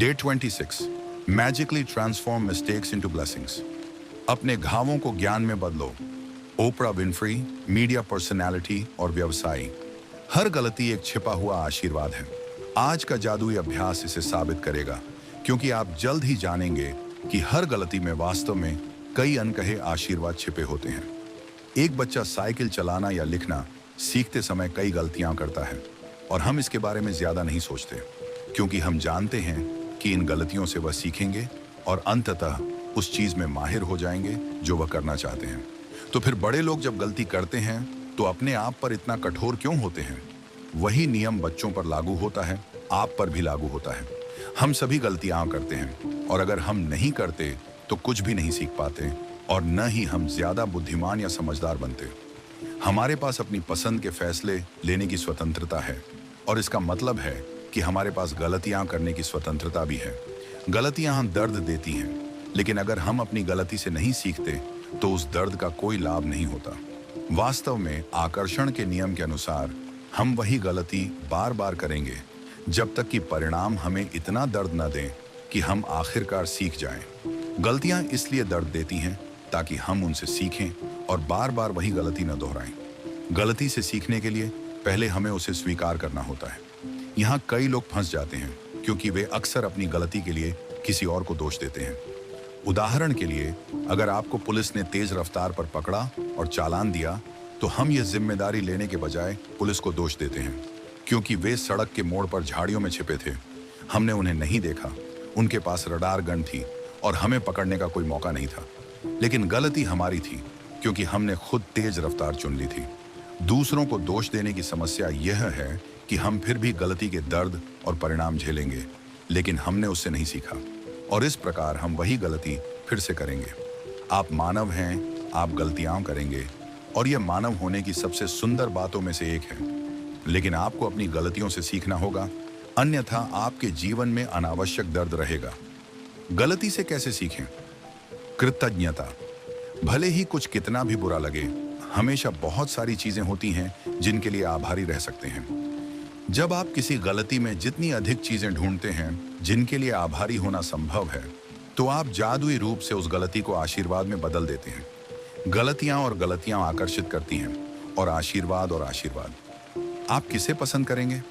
Day 26 magically transform mistakes into blessings. अपने घावों को ज्ञान में बदलो। ओपरा विनफ्री, मीडिया पर्सनालिटी और व्यवसायी। हर गलती एक छिपा हुआ आशीर्वाद है। आज का जादुई अभ्यास इसे साबित करेगा, क्योंकि आप जल्द ही जानेंगे कि हर गलती में वास्तव में कई अनकहे आशीर्वाद छिपे होते हैं। एक बच्चा साइकिल चलाना या लिखना सीखते समय कई गलतियां करता है और हम इसके बारे में ज्यादा नहीं सोचते, क्योंकि हम जानते हैं कि इन गलतियों से वह सीखेंगे और अंततः उस चीज में माहिर हो जाएंगे जो वह करना चाहते हैं। तो फिर बड़े लोग जब गलती करते हैं तो अपने आप पर इतना कठोर क्यों होते हैं? वही नियम बच्चों पर लागू होता है, आप पर भी लागू होता है। हम सभी गलतियां करते हैं और अगर हम नहीं करते तो कुछ भी नहीं सीख पाते और न ही हम ज्यादा बुद्धिमान या समझदार बनते। हमारे पास अपनी पसंद के फैसले लेने की स्वतंत्रता है और इसका मतलब है कि हमारे पास गलतियां करने की स्वतंत्रता भी है। गलतियां हम दर्द देती हैं, लेकिन अगर हम अपनी गलती से नहीं सीखते तो उस दर्द का कोई लाभ नहीं होता। वास्तव में आकर्षण के नियम के अनुसार हम वही गलती बार बार करेंगे जब तक कि परिणाम हमें इतना दर्द न दें कि हम आखिरकार सीख जाएं। गलतियां इसलिए दर्द देती हैं ताकि हम उनसे सीखें और बार बार वही गलती न दोहराएं। गलती से सीखने के लिए पहले हमें उसे स्वीकार करना होता है। यहाँ कई लोग फंस जाते हैं क्योंकि वे अक्सर अपनी गलती के लिए किसी और को दोष देते हैं। उदाहरण के लिए, अगर आपको पुलिस ने तेज रफ्तार पर पकड़ा और चालान दिया तो हम ये जिम्मेदारी लेने के बजाय पुलिस को दोष देते हैं, क्योंकि वे सड़क के मोड़ पर झाड़ियों में छिपे थे। हमने उन्हें नहीं देखा, उनके पास रडार गन थी और हमें पकड़ने का कोई मौका नहीं था। लेकिन गलती हमारी थी क्योंकि हमने खुद तेज रफ्तार चुन ली थी। दूसरों को दोष देने की समस्या यह है कि हम फिर भी गलती के दर्द और परिणाम झेलेंगे, लेकिन हमने उससे नहीं सीखा और इस प्रकार हम वही गलती फिर से करेंगे। आप मानव हैं, आप गलतियां करेंगे और यह मानव होने की सबसे सुंदर बातों में से एक है। लेकिन आपको अपनी गलतियों से सीखना होगा, अन्यथा आपके जीवन में अनावश्यक दर्द रहेगा। गलती से कैसे सीखें? कृतज्ञता। भले ही कुछ कितना भी बुरा लगे, हमेशा बहुत सारी चीजें होती हैं जिनके लिए आभारी रह सकते हैं। जब आप किसी गलती में जितनी अधिक चीजें ढूंढते हैं जिनके लिए आभारी होना संभव है, तो आप जादुई रूप से उस गलती को आशीर्वाद में बदल देते हैं। गलतियां और गलतियां आकर्षित करती हैं और आशीर्वाद। आप किसे पसंद करेंगे?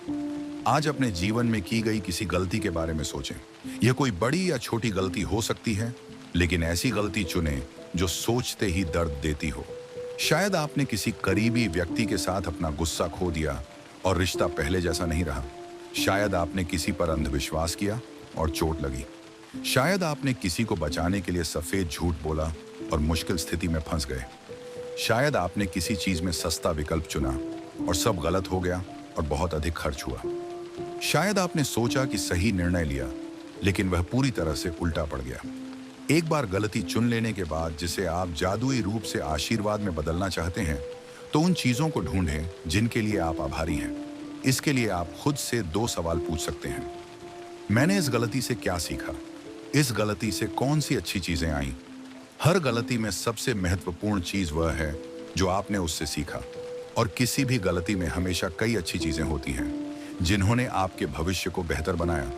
आज अपने जीवन में की गई किसी गलती के बारे में सोचें। यह कोई बड़ी या छोटी गलती हो सकती है, लेकिन ऐसी गलती चुनें जो सोचते ही दर्द देती हो। शायद आपने किसी करीबी व्यक्ति के साथ अपना गुस्सा खो दिया और रिश्ता पहले जैसा नहीं रहा। शायद आपने किसी पर अंधविश्वास किया और चोट लगी। शायद आपने किसी को बचाने के लिए सफेद झूठ बोला और मुश्किल स्थिति में फंस गए। शायद आपने किसी चीज में सस्ता विकल्प चुना और सब गलत हो गया और बहुत अधिक खर्च हुआ। शायद आपने सोचा कि सही निर्णय लिया, लेकिन वह पूरी तरह से उल्टा पड़ गया। एक बार गलती चुन लेने के बाद जिसे आप जादुई रूप से आशीर्वाद में बदलना चाहते हैं, तो उन चीजों को ढूंढें जिनके लिए आप आभारी हैं। इसके लिए आप खुद से 2 सवाल पूछ सकते हैं। मैंने इस गलती से क्या सीखा? इस गलती से कौन सी अच्छी चीजें आईं? हर गलती में सबसे महत्वपूर्ण चीज वह है जो आपने उससे सीखा, और किसी भी गलती में हमेशा कई अच्छी चीजें होती हैं जिन्होंने आपके भविष्य को बेहतर बनाया।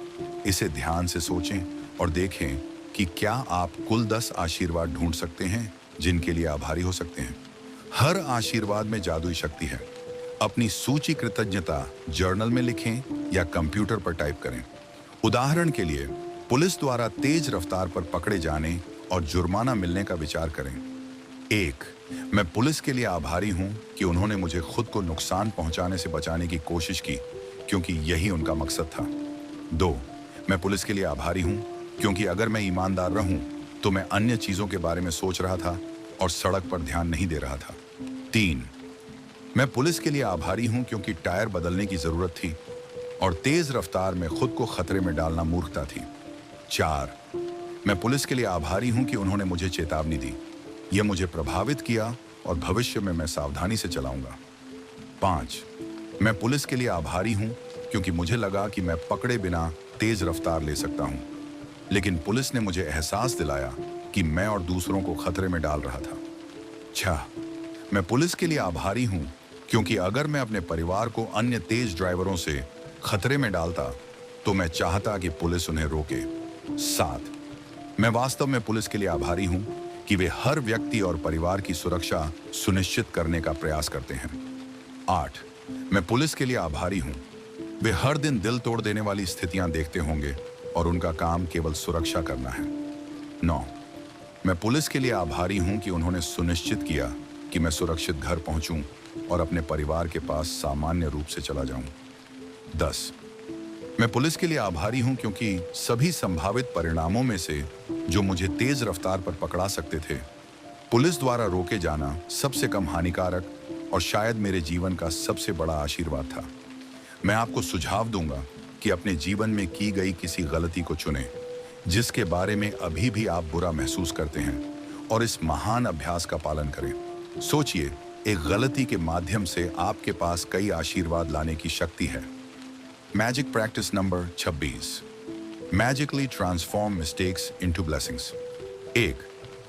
इसे ध्यान से सोचें और देखें कि क्या आप कुल 10 आशीर्वाद ढूंढ सकते हैं जिनके लिए आभारी हो सकते हैं। हर आशीर्वाद में जादुई शक्ति है। अपनी सूची कृतज्ञता जर्नल में लिखें या कंप्यूटर पर टाइप करें। उदाहरण के लिए, पुलिस द्वारा तेज रफ्तार पर पकड़े जाने और जुर्माना मिलने का विचार करें। 1. मैं पुलिस के लिए आभारी हूं कि उन्होंने मुझे खुद को नुकसान पहुंचाने से बचाने की कोशिश की, क्योंकि यही उनका मकसद था। 2. मैं पुलिस के लिए आभारी हूं क्योंकि अगर मैं ईमानदार रहूं तो मैं अन्य चीजों के बारे में सोच रहा था और सड़क पर ध्यान नहीं दे रहा था। 3. मैं पुलिस के लिए आभारी हूं क्योंकि टायर बदलने की जरूरत थी और तेज रफ्तार में खुद को खतरे में डालना मूर्खता थी। 4. मैं पुलिस के लिए आभारी हूं कि उन्होंने मुझे चेतावनी दी। यह मुझे प्रभावित किया और भविष्य में मैं सावधानी से चलाऊंगा। 5. मैं पुलिस के लिए आभारी हूं क्योंकि मुझे लगा कि मैं पकड़े बिना तेज रफ्तार ले सकता हूं, लेकिन पुलिस ने मुझे एहसास दिलाया कि मैं और दूसरों को खतरे में डाल रहा था। 6. मैं पुलिस के लिए आभारी हूं क्योंकि अगर मैं अपने परिवार को अन्य तेज ड्राइवरों से खतरे में डालता तो मैं चाहता कि पुलिस उन्हें रोके। 7, मैं वास्तव में पुलिस के लिए आभारी हूं कि वे हर व्यक्ति और परिवार की सुरक्षा सुनिश्चित करने का प्रयास करते हैं। 8, मैं पुलिस के लिए आभारी हूं। वे हर दिन दिल तोड़ देने वाली स्थितियां देखते होंगे और उनका काम केवल सुरक्षा करना है। 9, मैं पुलिस के लिए आभारी हूं कि उन्होंने सुनिश्चित किया कि मैं सुरक्षित घर पहुंचूं और अपने परिवार के पास सामान्य रूप से चला जाऊं। 10, मैं पुलिस के लिए आभारी हूं क्योंकि सभी संभावित परिणामों में से जो मुझे तेज रफ्तार पर पकड़ा सकते थे, पुलिस द्वारा रोके जाना सबसे कम हानिकारक और शायद मेरे जीवन का सबसे बड़ा आशीर्वाद था। मैं आपको सुझाव दूंगा कि अपने जीवन में की गई किसी गलती को चुनें जिसके बारे में अभी भी आप बुरा महसूस करते हैं और इस महान अभ्यास का पालन करें। सोचिए, एक गलती के माध्यम से आपके पास कई आशीर्वाद लाने की शक्ति है। Magic practice number 26, magically transform mistakes into blessings. 1,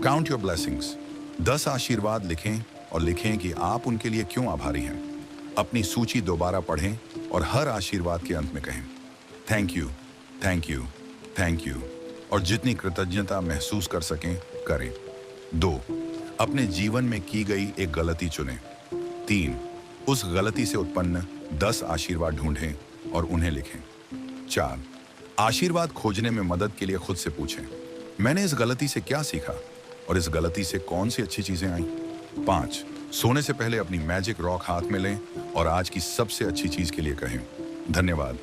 count your blessings. 10 आशीर्वाद लिखें और लिखें कि आप उनके लिए क्यों आभारी हैं। अपनी सूची दोबारा पढ़ें और हर आशीर्वाद के अंत में कहें thank you, thank you, thank you, और जितनी कृतज्ञता महसूस कर सकें करें। 2, अपने जीवन में की गई एक गलती चुनें। 3, उस गलती से उत्पन्न 10 आशीर्वाद ढूंढें और उन्हें लिखें। 4, आशीर्वाद खोजने में मदद के लिए खुद से पूछें, मैंने इस गलती से क्या सीखा और इस गलती से कौन सी अच्छी चीजें आईं। 5, सोने से पहले अपनी मैजिक रॉक हाथ में लें और आज की सबसे अच्छी चीज के लिए कहें धन्यवाद।